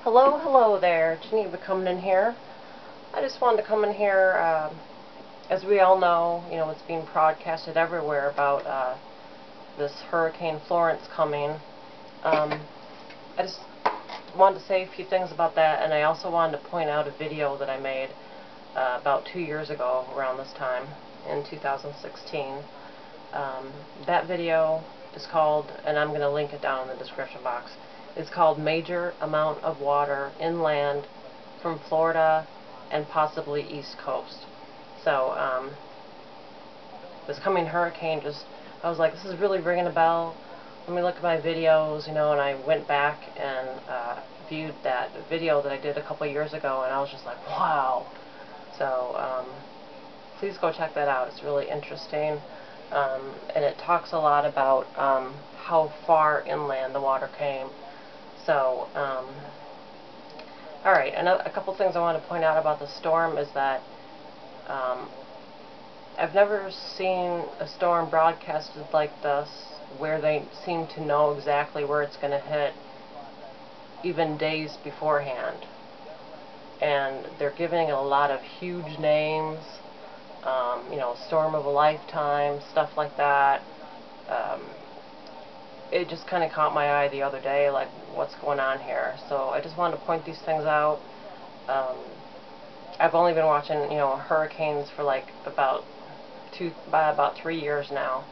Hello, hello there. Geneva coming in here. I just wanted to come in here, as we all know, it's being broadcasted everywhere about this Hurricane Florence coming. I just wanted to say a few things about that, and I also wanted to point out a video that I made about 2 years ago around this time, in 2016. That video is called, and I'm going to link it down in the description box, it's called Major Amount of Water Inland from Florida and possibly East Coast. So, this coming hurricane I was like, this is really ringing a bell. Let me look at my videos, and I went back and viewed that video that I did a couple years ago, and I was just like, wow. So, please go check that out. It's really interesting. And it talks a lot about how far inland the water came. So, alright, a couple things I want to point out about the storm is that I've never seen a storm broadcasted like this where they seem to know exactly where it's going to hit even days beforehand. And they're giving it a lot of huge names, storm of a lifetime, stuff like that. It just kind of caught my eye the other day, like, what's going on here? So I just wanted to point these things out. I've only been watching, hurricanes for like about 3 years now,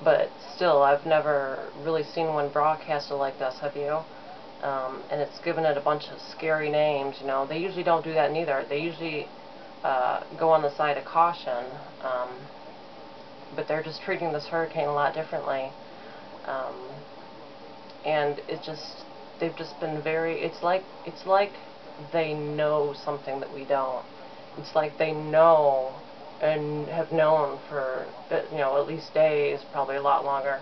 but still, I've never really seen one broadcasted like this. Have you? And it's given it a bunch of scary names. They usually don't do that neither. They usually go on the side of caution, but they're just treating this hurricane a lot differently. And they've just been it's like they know something that we don't. It's like they know and have known for, at least days, probably a lot longer,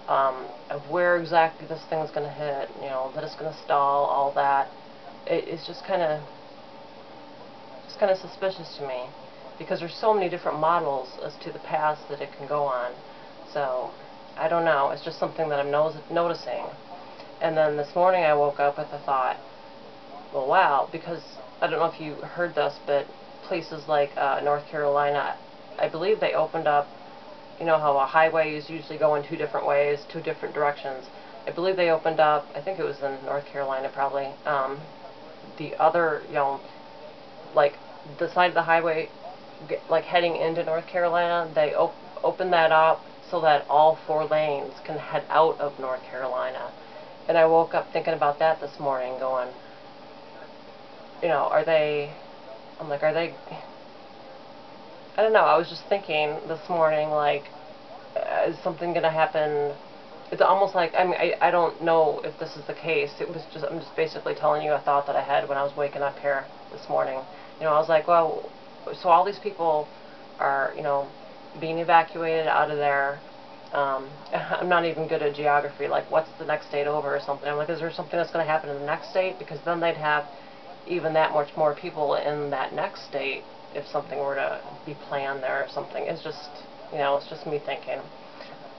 of where exactly this thing's going to hit, that it's going to stall, all that. It's just kind of suspicious to me, because there's so many different models as to the paths that it can go on. So, I don't know, it's just something that I'm noticing. And then this morning I woke up with the thought, well, wow, because I don't know if you heard this, but places like North Carolina, I believe they opened up, how highways usually go in two different ways, two different directions. I believe they opened up, I think it was in North Carolina probably, the other, like the side of the highway, like heading into North Carolina, they opened that up so that all 4 lanes can head out of North Carolina. And I woke up thinking about that this morning, going, are they, I don't know, I was just thinking this morning, like, is something going to happen? It's almost like, I don't know if this is the case. I'm just basically telling you a thought that I had when I was waking up here this morning. I was like, well, so all these people are, being evacuated out of there. I'm not even good at geography, like, what's the next state over or something? I'm like, is there something that's going to happen in the next state? Because then they'd have even that much more people in that next state if something were to be planned there or something. It's just, it's just me thinking.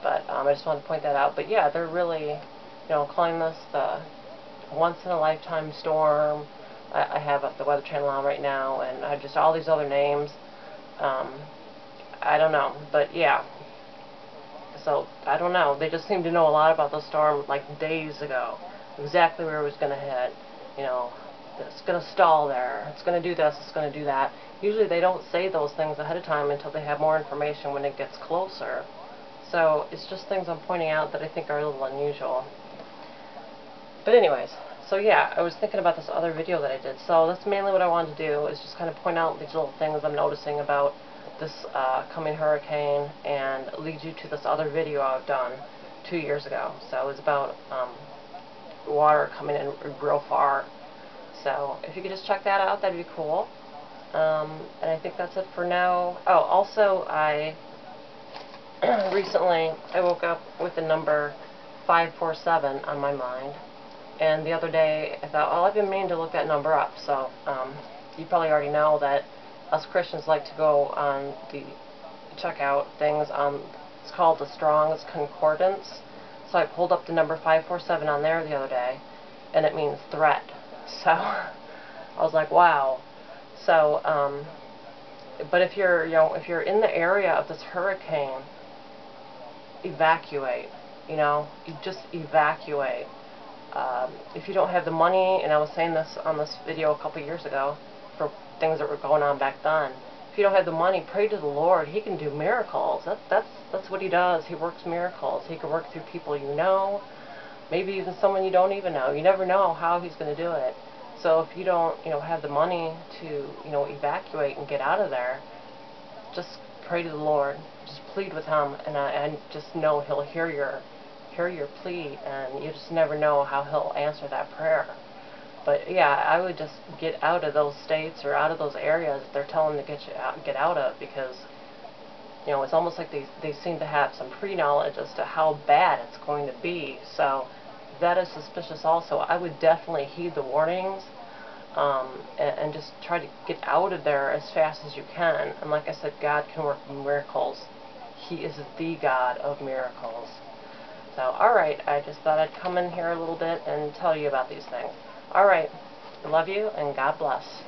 But I just wanted to point that out. But yeah, they're really, calling this the once-in-a-lifetime storm. I have the Weather Channel on right now, and I just all these other names. I don't know, but yeah. So, I don't know. They just seem to know a lot about the storm, like, days ago. Exactly where it was going to hit. It's going to stall there. It's going to do this. It's going to do that. Usually they don't say those things ahead of time until they have more information when it gets closer. So, it's just things I'm pointing out that I think are a little unusual. But anyways, so yeah, I was thinking about this other video that I did. So, that's mainly what I wanted to do, is just kind of point out these little things I'm noticing about this coming hurricane, and lead you to this other video I've done 2 years ago. So it was about water coming in real far. So if you could just check that out, that'd be cool. And I think that's it for now. Oh, also I recently I woke up with the number 547 on my mind, and the other day I thought, well, I've been meaning to look that number up. So you probably already know that us Christians like to go on check out things on, it's called the Strong's Concordance. So I pulled up the number 547 on there the other day, and it means threat. So I was like, wow. So, but if you're, if you're in the area of this hurricane, evacuate. You just evacuate. If you don't have the money, and I was saying this on this video a couple years ago for things that were going on back then, if you don't have the money, pray to the Lord. He can do miracles. That's what He does. He works miracles. He can work through people you know, maybe even someone you don't even know. You never know how He's going to do it. So if you don't, have the money to, evacuate and get out of there, just pray to the Lord. Just plead with Him, and I just know He'll hear your plea, and you just never know how He'll answer that prayer. But yeah, I would just get out of those states or out of those areas that they're telling to get out of, because it's almost like they seem to have some pre-knowledge as to how bad it's going to be. So that is suspicious also. I would definitely heed the warnings, and just try to get out of there as fast as you can. And like I said, God can work miracles. He is the God of miracles. So, alright, I just thought I'd come in here a little bit and tell you about these things. Alright, love you, and God bless.